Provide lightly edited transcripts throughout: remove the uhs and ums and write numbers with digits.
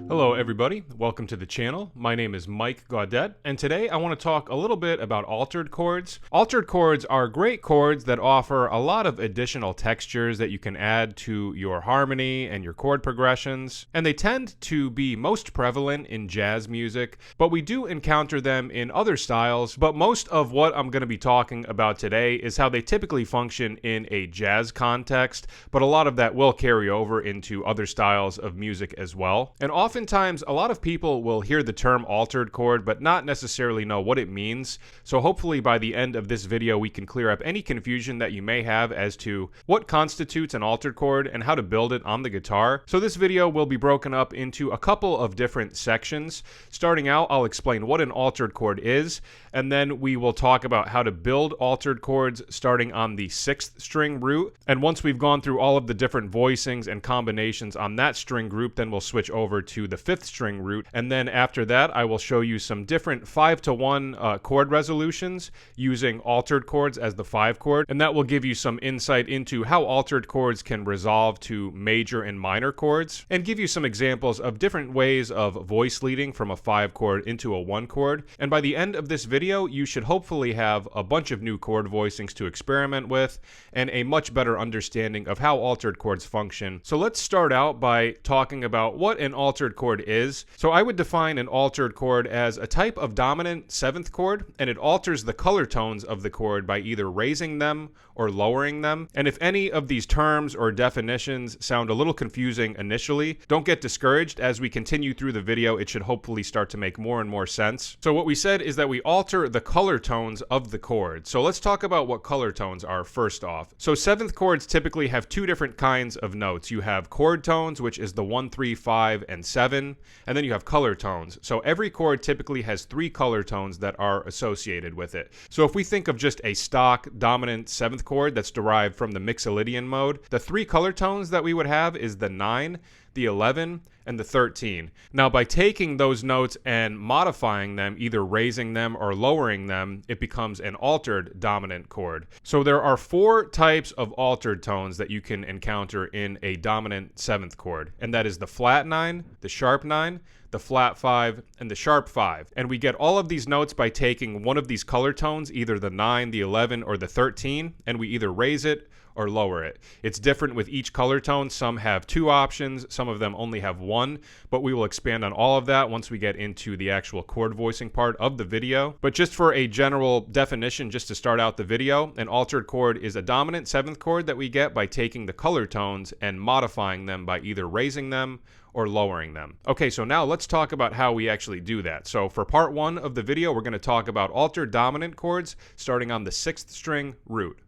Hello everybody, welcome to the channel. My name is Mike Gaudet, and today I want to talk a little bit about altered chords. Altered chords are great chords that offer a lot of additional textures that you can add to your harmony and your chord progressions, and they tend to be most prevalent in jazz music, but we do encounter them in other styles. But most of what I'm going to be talking about today is how they typically function in a jazz context, but a lot of that will carry over into other styles of music as well. And oftentimes, a lot of people will hear the term altered chord but not necessarily know what it means. So hopefully by the end of this video we can clear up any confusion that you may have as to what constitutes an altered chord and how to build it on the guitar. So this video will be broken up into a couple of different sections. Starting out, I'll explain what an altered chord is, and then we will talk about how to build altered chords starting on the 6th string root. And once we've gone through all of the different voicings and combinations on that string group, then we'll switch over to the 5th string root, and then after that I will show you some different 5-to-1 chord resolutions using altered chords as the 5 chord, and that will give you some insight into how altered chords can resolve to major and minor chords, and give you some examples of different ways of voice leading from a 5 chord into a 1 chord. And by the end of this video you should hopefully have a bunch of new chord voicings to experiment with and a much better understanding of how altered chords function. So let's start out by talking about what an altered chord is. So I would define an altered chord as a type of dominant 7th chord, and it alters the color tones of the chord by either raising them or lowering them. And if any of these terms or definitions sound a little confusing initially, don't get discouraged. As we continue through the video, it should hopefully start to make more and more sense. So what we said is that we alter the color tones of the chord. So let's talk about what color tones are first off. So 7th chords typically have two different kinds of notes. You have chord tones, which is the 1, 3, 5, and 7, and then you have color tones. So every chord typically has 3 color tones that are associated with it. So if we think of just a stock dominant 7th chord that's derived from the Mixolydian mode, the 3 color tones that we would have is the 9, the 11, and the 13. Now by taking those notes and modifying them, either raising them or lowering them, it becomes an altered dominant chord. So there are 4 types of altered tones that you can encounter in a dominant 7th chord, and that is the flat 9, the sharp 9, the flat 5, and the sharp 5. And we get all of these notes by taking one of these color tones, either the 9, the 11, or the 13, and we either raise it or lower it. It's different with each color tone. Some have 2 options, some of them only have 1, but we will expand on all of that once we get into the actual chord voicing part of the video. But just for a general definition, just to start out the video, an altered chord is a dominant 7th chord that we get by taking the color tones and modifying them by either raising them or lowering them. Okay, so now let's talk about how we actually do that. So for part 1 of the video, we're going to talk about altered dominant chords starting on the 6th string root.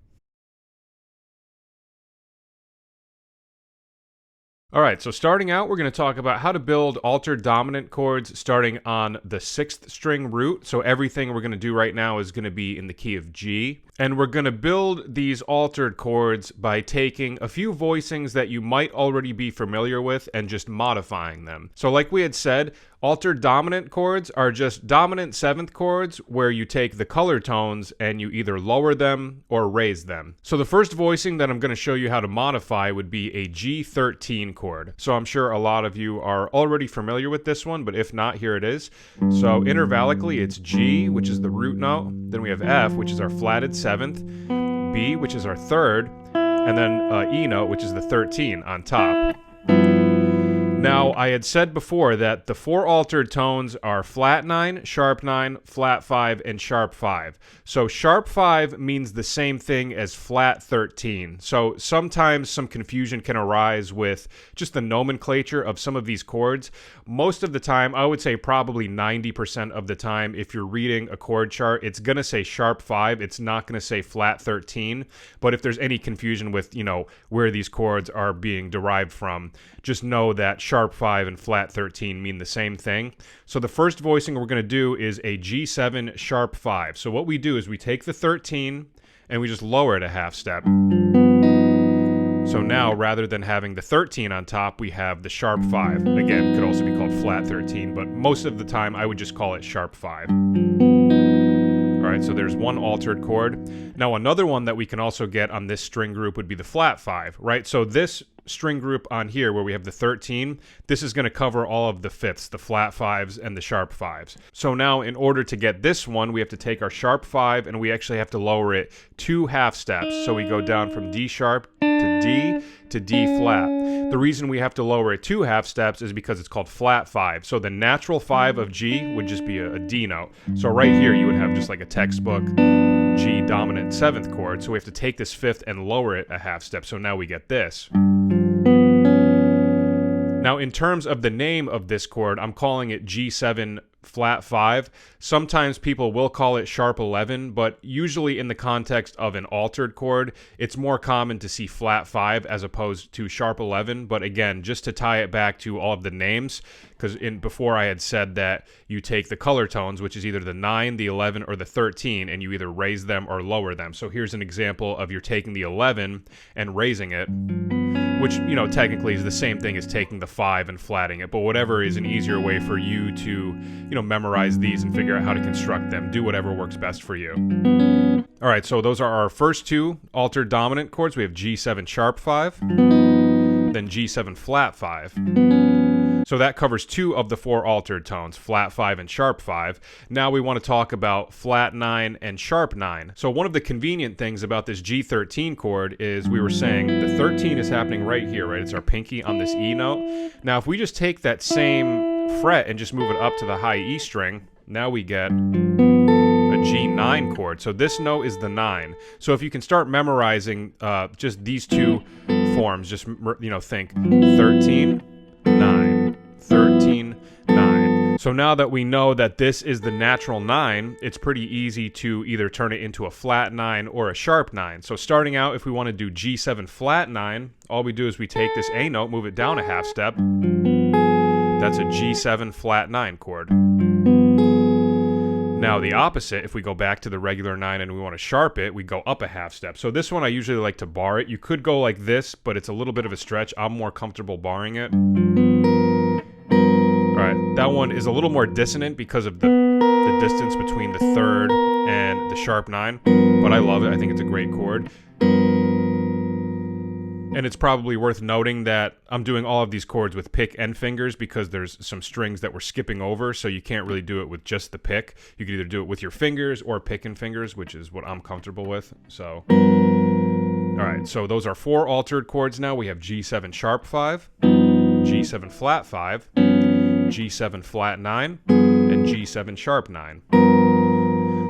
Alright, so starting out, we're going to talk about how to build altered dominant chords starting on the 6th string root. So everything we're going to do right now is going to be in the key of G. And we're going to build these altered chords by taking a few voicings that you might already be familiar with and just modifying them. So like we had said, altered dominant chords are just dominant 7th chords where you take the color tones and you either lower them or raise them. So the first voicing that I'm going to show you how to modify would be a G13 chord. So I'm sure a lot of you are already familiar with this one, but if not, here it is. So intervallically, it's G, which is the root note. Then we have F, which is our flatted 7th, B, which is our 3rd, and then E note, which is the 13 on top. Now, I had said before that the 4 altered tones are flat 9, sharp 9, flat 5, and sharp 5. So sharp 5 means the same thing as flat 13. So sometimes some confusion can arise with just the nomenclature of some of these chords. Most of the time, I would say probably 90% of the time, if you're reading a chord chart, it's going to say sharp 5. It's not going to say flat 13. But if there's any confusion with, where these chords are being derived from, just know that sharp 5 and flat 13 mean the same thing. So the first voicing we're going to do is a G7 sharp 5. So what we do is we take the 13 and we just lower it a half step. So now, rather than having the 13 on top, we have the sharp 5. Again, it could also be called flat 13, but most of the time I would just call it sharp 5. All right. right, so there's one altered chord. Now another one that we can also get on this string group would be the flat 5, right? So this string group on here where we have the 13, this is going to cover all of the fifths, the flat 5s and the sharp 5s. So now in order to get this one, we have to take our sharp 5 and we actually have to lower it 2 half steps. So we go down from D sharp to D flat. The reason we have to lower it 2 half steps is because it's called flat 5. So the natural 5 of G would just be a D note. So right here you would have just like a textbook G dominant 7th chord. So we have to take this 5th and lower it a half step. So now we get this. Now, in terms of the name of this chord, I'm calling it G7 flat 5. Sometimes people will call it sharp 11, but usually in the context of an altered chord, it's more common to see flat 5 as opposed to sharp 11. But again, just to tie it back to all of the names, because before I had said that you take the color tones, which is either the 9, the 11, or the 13, and you either raise them or lower them. So here's an example of you're taking the 11 and raising it, which, you know, technically is the same thing as taking the 5 and flatting it, but whatever is an easier way for you to, you know, memorize these and figure out how to construct them. Do whatever works best for you. All right, so those are our first two altered dominant chords. We have G7 sharp 5, then G7 flat 5. So that covers 2 of the 4 altered tones, flat 5 and sharp 5. Now we want to talk about flat 9 and sharp 9. So one of the convenient things about this G13 chord is we were saying the 13 is happening right here, right? It's our pinky on this E note. Now if we just take that same fret and just move it up to the high E string, now we get a G9 chord. So this note is the 9. So if you can start memorizing just these two forms, just, you know, think 13, 9, 13, 9. So now that we know that this is the natural 9, it's pretty easy to either turn it into a flat 9 or a sharp 9. So starting out, if we want to do G7 flat 9, all we do is we take this A note, move it down a half step. That's a G7 flat 9 chord. Now the opposite, if we go back to the regular 9 and we want to sharp it, we go up a half step. So this one I usually like to bar it. You could go like this, but it's a little bit of a stretch. I'm more comfortable barring it. Alright, that one is a little more dissonant because of the distance between the 3rd and the sharp 9, but I love it. I think it's a great chord. And it's probably worth noting that I'm doing all of these chords with pick and fingers because there's some strings that we're skipping over, so you can't really do it with just the pick. You can either do it with your fingers or pick and fingers, which is what I'm comfortable with. So, all right, so those are 4 altered chords now. We have G7 sharp 5, G7 flat 5, G7 flat 9, and G7 sharp 9.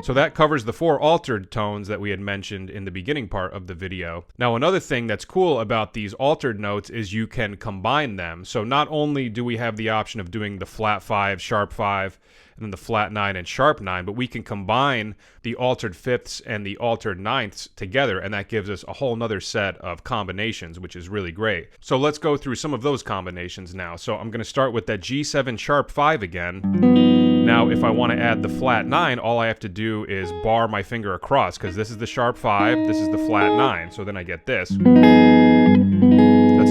So that covers the 4 altered tones that we had mentioned in the beginning part of the video. Now another thing that's cool about these altered notes is you can combine them. So not only do we have the option of doing the flat 5, sharp 5, and then the flat 9 and sharp 9, but we can combine the altered 5ths and the altered 9ths together, and that gives us a whole nother set of combinations, which is really great. So let's go through some of those combinations now. So I'm going to start with that G7 sharp 5 again. Now, if I want to add the flat 9, all I have to do is bar my finger across, because this is the sharp 5, this is the flat 9. So then I get this. That's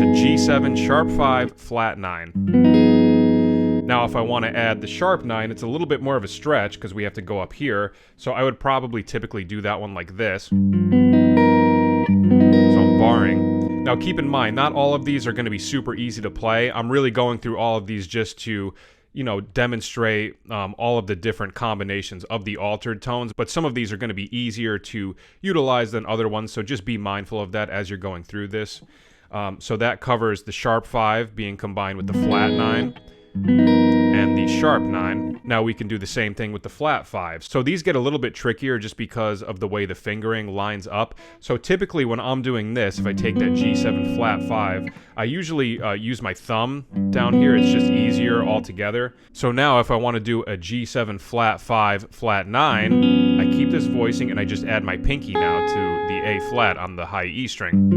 a G7 sharp 5, flat 9. Now, if I want to add the sharp 9, it's a little bit more of a stretch because we have to go up here. So I would probably typically do that one like this. So I'm barring. Now, keep in mind, not all of these are going to be super easy to play. I'm really going through all of these just to, you know, demonstrate all of the different combinations of the altered tones, but some of these are going to be easier to utilize than other ones, so just be mindful of that as you're going through this. So that covers the sharp 5 being combined with the flat 9 and the sharp 9. Now we can do the same thing with the flat 5. So these get a little bit trickier just because of the way the fingering lines up. So typically when I'm doing this, if I take that G7 flat 5, I usually use my thumb down here. It's just easier altogether. So now if I want to do a G7 flat 5, flat 9, I keep this voicing and I just add my pinky now to the A flat on the high E string.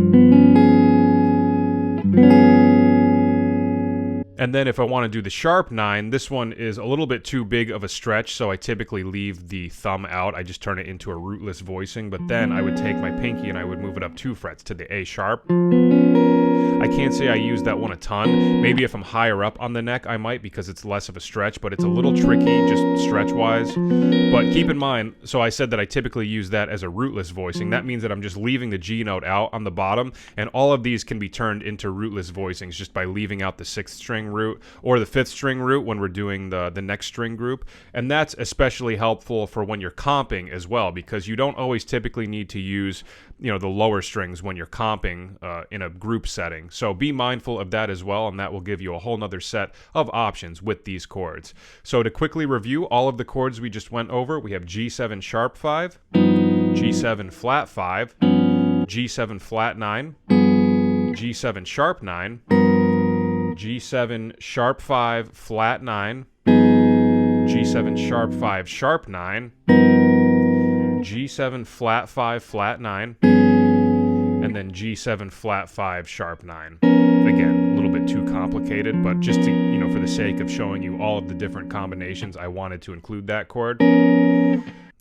And then if I want to do the sharp 9, this one is a little bit too big of a stretch, so I typically leave the thumb out. I just turn it into a rootless voicing, but then I would take my pinky and I would move it up 2 frets to the A sharp. I can't say I use that one a ton. Maybe if I'm higher up on the neck, I might, because it's less of a stretch, but it's a little tricky just stretch-wise. But keep in mind, so I said that I typically use that as a rootless voicing. That means that I'm just leaving the G note out on the bottom, and all of these can be turned into rootless voicings just by leaving out the 6th string root or the 5th string root when we're doing the next string group. And that's especially helpful for when you're comping as well, because you don't always typically need to use, you know, the lower strings when you're comping in a group setting. So be mindful of that as well, and that will give you a whole nother set of options with these chords. So to quickly review all of the chords we just went over, we have G7 sharp 5, G7 flat 5, G7 flat 9, G7 sharp 9, G7 sharp 5 flat 9, G7 sharp 5 sharp 9, G7 flat 5 flat 9, and then G7 flat 5 sharp 9. Again, a little bit too complicated, but just to, you know, for the sake of showing you all of the different combinations, I wanted to include that chord.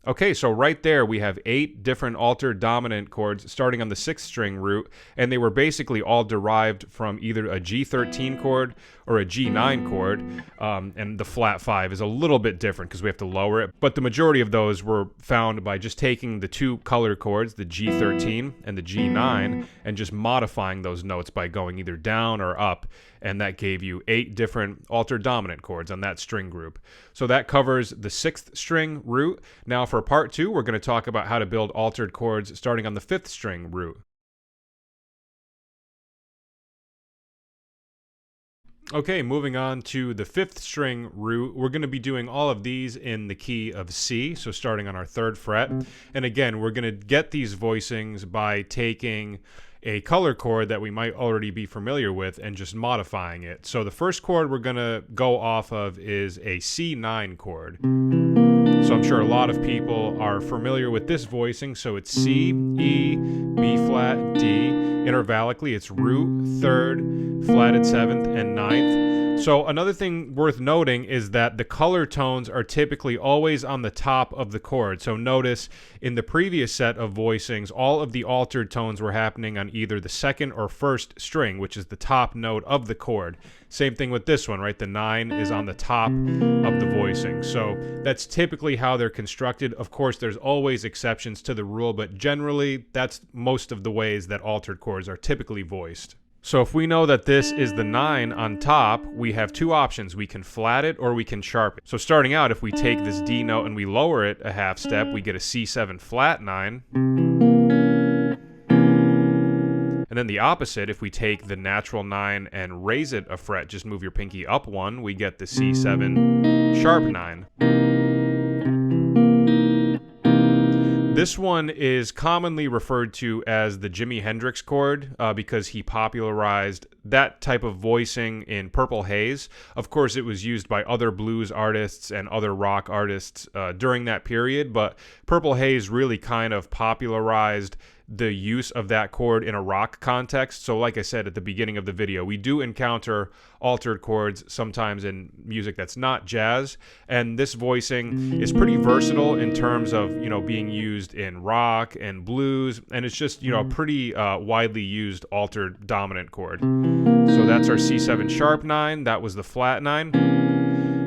Okay, so right there we have 8 different altered dominant chords starting on the 6th string root, and they were basically all derived from either a G13 chord or a G9 chord, and the flat 5 is a little bit different because we have to lower it, but the majority of those were found by just taking the 2 color chords, the G13 and the G9, and just modifying those notes by going either down or up, and that gave you 8 different altered dominant chords on that string group. So that covers the 6th string root. Now for part 2, we're going to talk about how to build altered chords starting on the 5th string root. Okay, moving on to the 5th string root, we're going to be doing all of these in the key of C, so starting on our 3rd fret. And again, we're going to get these voicings by taking a color chord that we might already be familiar with and just modifying it. So the first chord we're going to go off of is a C9 chord. So I'm sure a lot of people are familiar with this voicing. So it's C, E, B flat, D. Intervallically, it's root, 3rd, flatted 7th, and 9th. So another thing worth noting is that the color tones are typically always on the top of the chord. So notice in the previous set of voicings, all of the altered tones were happening on either the 2nd or 1st string, which is the top note of the chord. Same thing with this one, right? The 9 is on the top of the voicing. So that's typically how they're constructed. Of course, there's always exceptions to the rule, but generally that's most of the ways that altered chords are typically voiced. So if we know that this is the 9 on top, we have 2 options. We can flat it or we can sharp it. So starting out, if we take this D note and we lower it a half step, we get a C7 flat 9. And then the opposite, if we take the natural 9 and raise it a fret, just move your pinky up 1, we get the C7 sharp 9. This one is commonly referred to as the Jimi Hendrix chord because he popularized that type of voicing in Purple Haze. Of course, it was used by other blues artists and other rock artists during that period, but Purple Haze really kind of popularized the use of that chord in a rock context. So like I said at the beginning of the video, we do encounter altered chords sometimes in music that's not jazz, and this voicing is pretty versatile in terms of, you know, being used in rock and blues, and it's just, you know, a pretty widely used altered dominant chord. So that's our C7 sharp 9, that was the flat 9.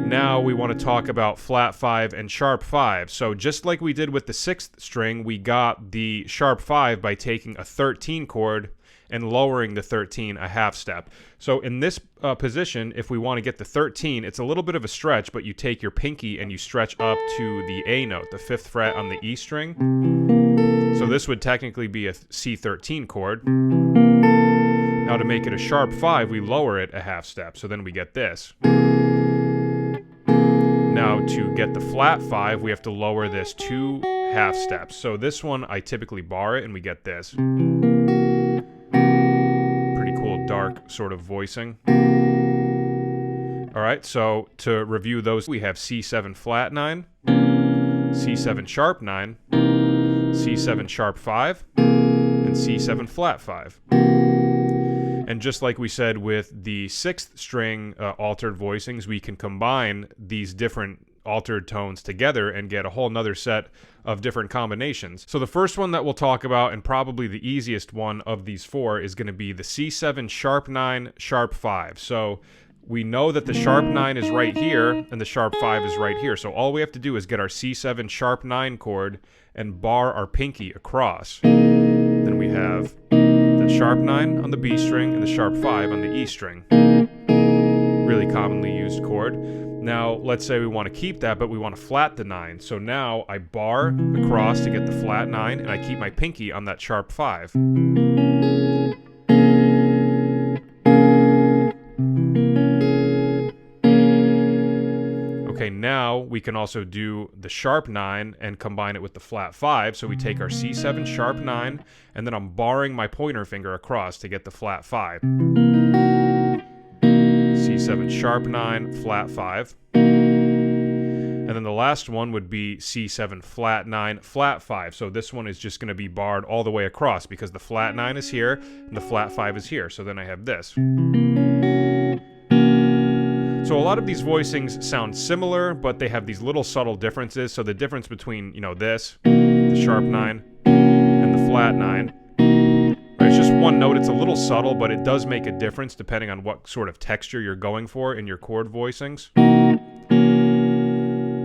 Now we want to talk about flat 5 and sharp 5. So just like we did with the 6th string, we got the sharp 5 by taking a 13 chord and lowering the 13 a half step. So in this position, if we want to get the 13, it's a little bit of a stretch, but you take your pinky and you stretch up to the A note, the 5th fret on the E string. So this would technically be a C13 chord. Now to make it a sharp 5, we lower it a half step, so then we get this. Now to get the flat 5, we have to lower this 2 half steps. So this one, I typically bar it and we get this. Pretty cool, dark sort of voicing. All right, so to review those, we have C7 flat 9, C7 sharp 9, C7 sharp 5, and C7 flat 5. And just like we said with the 6th string altered voicings, we can combine these different altered tones together and get a whole nother set of different combinations. So the first one that we'll talk about, and probably the easiest one of these 4, is going to be the C7 sharp 9 sharp 5. So we know that the sharp 9 is right here and the sharp 5 is right here. So all we have to do is get our C7 sharp 9 chord and bar our pinky across. Then we have the sharp 9 on the B string and the sharp 5 on the E string. Really commonly used chord. Now, let's say we want to keep that, but we want to flat the 9. So now I bar across to get the flat 9, and I keep my pinky on that sharp 5. Okay, now we can also do the sharp 9 and combine it with the flat 5. So we take our C7 sharp 9, and then I'm barring my pointer finger across to get the flat 5. C7 sharp 9, flat 5. And then the last one would be C7 flat 9, flat 5. So this one is just going to be barred all the way across because the flat 9 is here and the flat 5 is here. So then I have this. So a lot of these voicings sound similar, but they have these little subtle differences. So the difference between, this, the sharp 9, and the flat 9, it's just one note. It's a little subtle, but it does make a difference depending on what sort of texture you're going for in your chord voicings.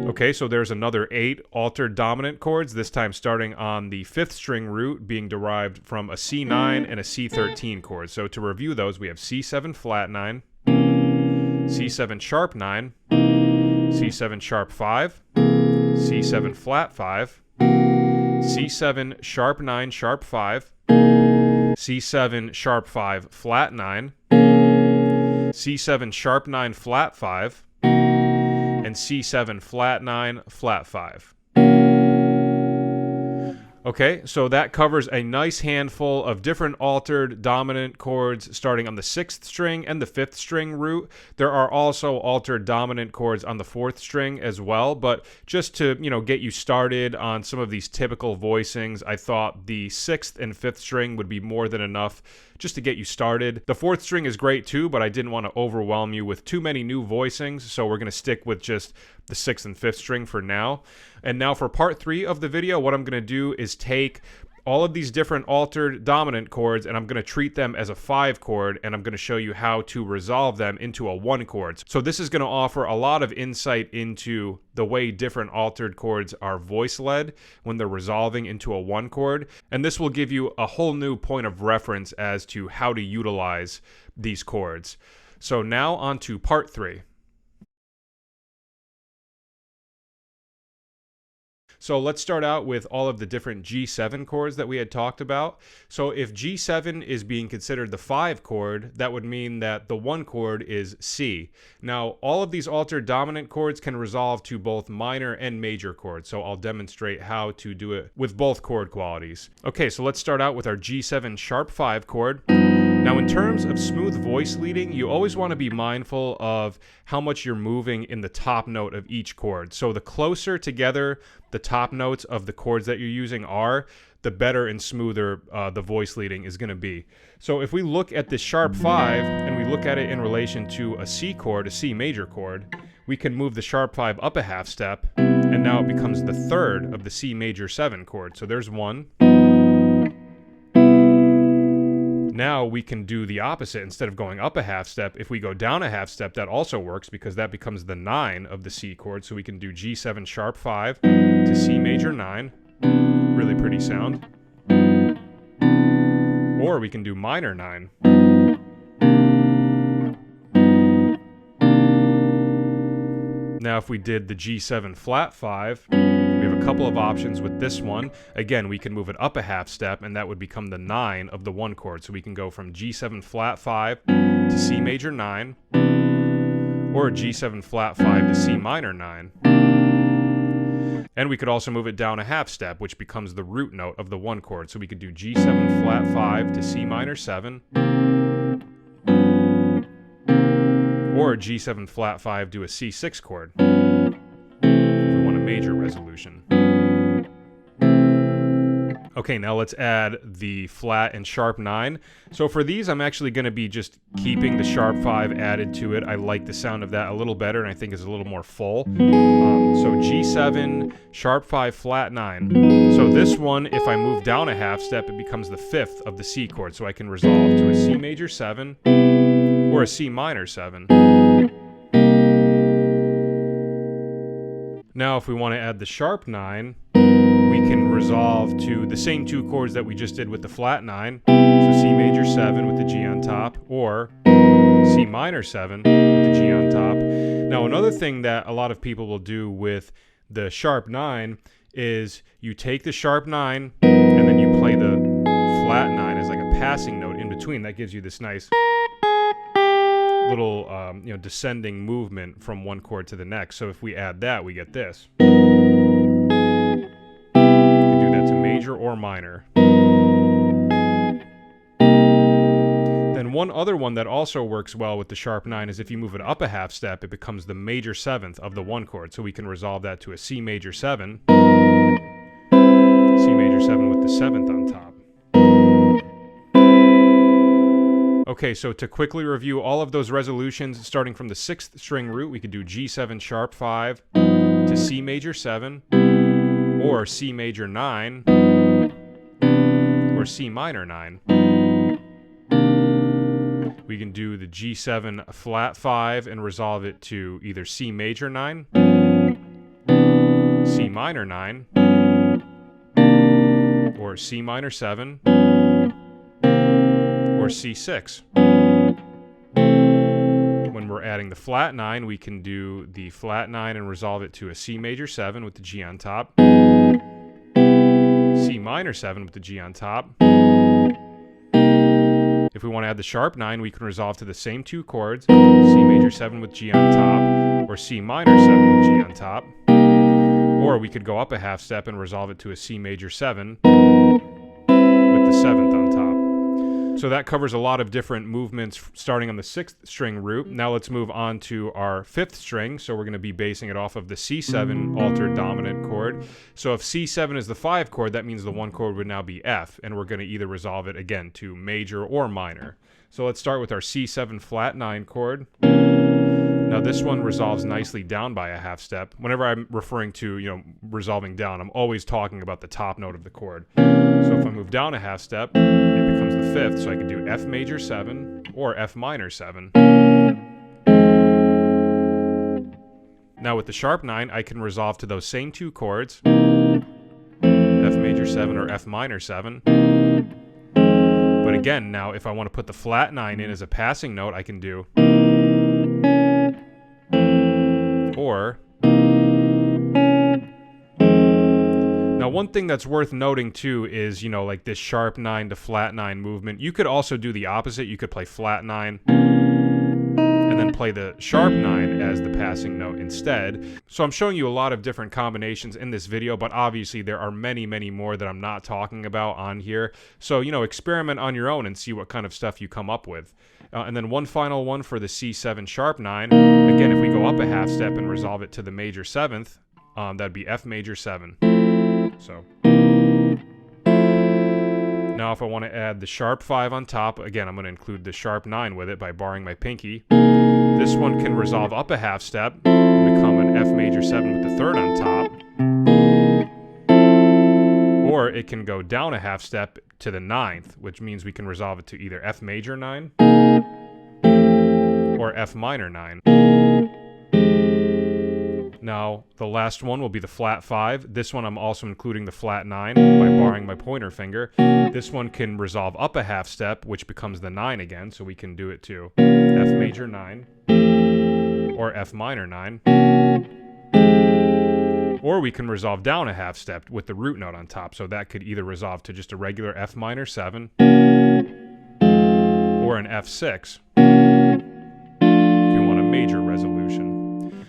Okay, so there's another 8 altered dominant chords, this time starting on the 5th string root, being derived from a C9 and a C13 chord. So to review those, we have C7 flat 9, C7 sharp 9, C7 sharp 5, C7 flat 5, C7 sharp 9 sharp 5, C7 sharp 5 flat 9, C7 sharp 9 flat 5, and C7 flat 9 flat 5. Okay, so that covers a nice handful of different altered dominant chords starting on the 6th string and the 5th string root. There are also altered dominant chords on the 4th string as well, but just to, get you started on some of these typical voicings, I thought the 6th and 5th string would be more than enough just to get you started. The 4th string is great too, but I didn't want to overwhelm you with too many new voicings, so we're going to stick with just the 6th and 5th string for now. And now for part 3 of the video, what I'm going to do is take all of these different altered dominant chords and I'm going to treat them as a 5 chord, and I'm going to show you how to resolve them into a 1 chord. So this is going to offer a lot of insight into the way different altered chords are voice-led when they're resolving into a 1 chord, and this will give you a whole new point of reference as to how to utilize these chords. So now on to part 3. So let's start out with all of the different G7 chords that we had talked about. So if G7 is being considered the 5 chord, that would mean that the 1 chord is C. Now, all of these altered dominant chords can resolve to both minor and major chords, so I'll demonstrate how to do it with both chord qualities. Okay, so let's start out with our G7 sharp 5 chord. Now, in terms of smooth voice leading, you always want to be mindful of how much you're moving in the top note of each chord. So the closer together the top notes of the chords that you're using are, the better and smoother the voice leading is going to be. So if we look at this sharp 5 and we look at it in relation to a C chord, a C major chord, we can move the sharp 5 up a half step, and now it becomes the 3rd of the C major 7 chord. So there's 1. Now we can do the opposite. Instead of going up a half step, if we go down a half step, that also works because that becomes the 9 of the C chord. So we can do G7 sharp 5 to C major 9. Really pretty sound. Or we can do minor 9. Now if we did the G7 flat 5, we have a couple of options with this one. Again, we can move it up a half step, and that would become the 9 of the 1 chord. So we can go from G7 flat 5 to C major 9, or G7 flat 5 to C minor 9. And we could also move it down a half step, which becomes the root note of the 1 chord. So we could do G7 flat 5 to C minor 7, or G7 flat 5 to a C6 chord if we want a major resolution. Okay, now let's add the flat and sharp 9. So for these, I'm actually going to be just keeping the sharp 5 added to it. I like the sound of that a little better, and I think it's a little more full. So G7, sharp 5, flat 9. So this one, if I move down a half step, it becomes the 5th of the C chord. So I can resolve to a C major 7 or a C minor 7. Now if we want to add the sharp 9, we can resolve to the same two chords that we just did with the flat 9. So C major 7 with the G on top, or C minor 7 with the G on top. Now another thing that a lot of people will do with the sharp 9 is you take the sharp 9 and then you play the flat 9 as like a passing note in between. That gives you this nice little descending movement from one chord to the next. So if we add that, we get this. Major or minor. Then one other one that also works well with the sharp 9 is if you move it up a half step, it becomes the major 7th of the 1 chord. So we can resolve that to a C major 7. C major 7 with the 7th on top. Okay, so to quickly review all of those resolutions, starting from the 6th string root, we could do G7 sharp 5 to C major 7, or C major 9, or C minor 9. We can do the G7 flat 5 and resolve it to either C major 9, C minor 9, or C minor 7, or C6. When we're adding the flat 9, we can do the flat 9 and resolve it to a C major 7 with the G on top, C minor 7 with the G on top. If we want to add the sharp 9, we can resolve to the same two chords, C major 7 with G on top, or C minor 7 with G on top. Or we could go up a half step and resolve it to a C major 7 with the 7th on top. So that covers a lot of different movements starting on the 6th string root. Now let's move on to our 5th string. So we're going to be basing it off of the C7 altered dominant chord. So if C7 is the 5 chord, that means the 1 chord would now be F, and we're going to either resolve it again to major or minor. So let's start with our C7 flat 9 chord. Now this one resolves nicely down by a half step. Whenever I'm referring to, resolving down, I'm always talking about the top note of the chord. So if I move down a half step, it becomes the 5th, so I could do F major 7 or F minor 7. Now with the sharp 9, I can resolve to those same two chords, F major 7 or F minor 7. But again, now if I want to put the flat 9 in as a passing note, I can do or. Now one thing that's worth noting too is, like this sharp 9 to flat 9 movement. You could also do the opposite. You could play flat 9 and then play the sharp 9 as the passing note instead. So I'm showing you a lot of different combinations in this video, but obviously there are many, many more that I'm not talking about on here. So, experiment on your own and see what kind of stuff you come up with. And then one final one for the C7 sharp 9. Again, if we go up a half step and resolve it to the major 7th, that'd be F major 7. So now if I want to add the sharp 5 on top, again, I'm going to include the sharp 9 with it by barring my pinky. This one can resolve up a half step and become an F major 7 with the 3rd on top. Or it can go down a half step to the 9th, which means we can resolve it to either F major 9 or F minor 9. Now, the last one will be the flat 5. This one I'm also including the flat 9 by barring my pointer finger. This one can resolve up a half step, which becomes the 9 again, so we can do it to F major 9 or F minor 9. Or we can resolve down a half step with the root note on top, so that could either resolve to just a regular F minor 7 or an F6 if you want a major resolution.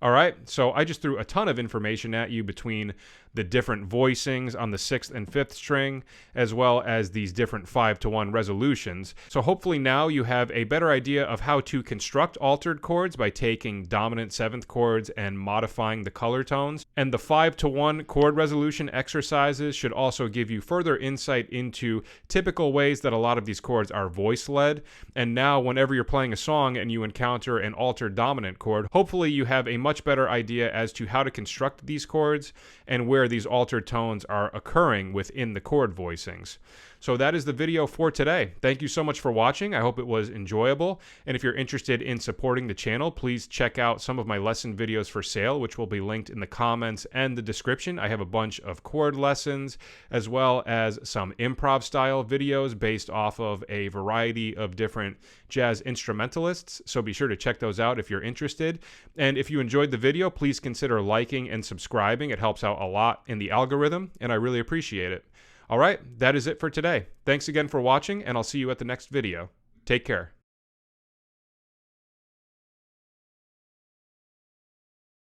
All right, so I just threw a ton of information at you between the different voicings on the 6th and 5th string, as well as these different 5-to-1 resolutions. So hopefully now you have a better idea of how to construct altered chords by taking dominant 7th chords and modifying the color tones. And the 5-to-1 chord resolution exercises should also give you further insight into typical ways that a lot of these chords are voice-led. And now whenever you're playing a song and you encounter an altered dominant chord, hopefully you have a much better idea as to how to construct these chords and where these altered tones are occurring within the chord voicings. So that is the video for today. Thank you so much for watching. I hope it was enjoyable. And if you're interested in supporting the channel, please check out some of my lesson videos for sale, which will be linked in the comments and the description. I have a bunch of chord lessons, as well as some improv style videos based off of a variety of different jazz instrumentalists. So be sure to check those out if you're interested. And if you enjoyed the video, please consider liking and subscribing. It helps out a lot in the algorithm, and I really appreciate it. All right, that is it for today. Thanks again for watching, and I'll see you at the next video. Take care.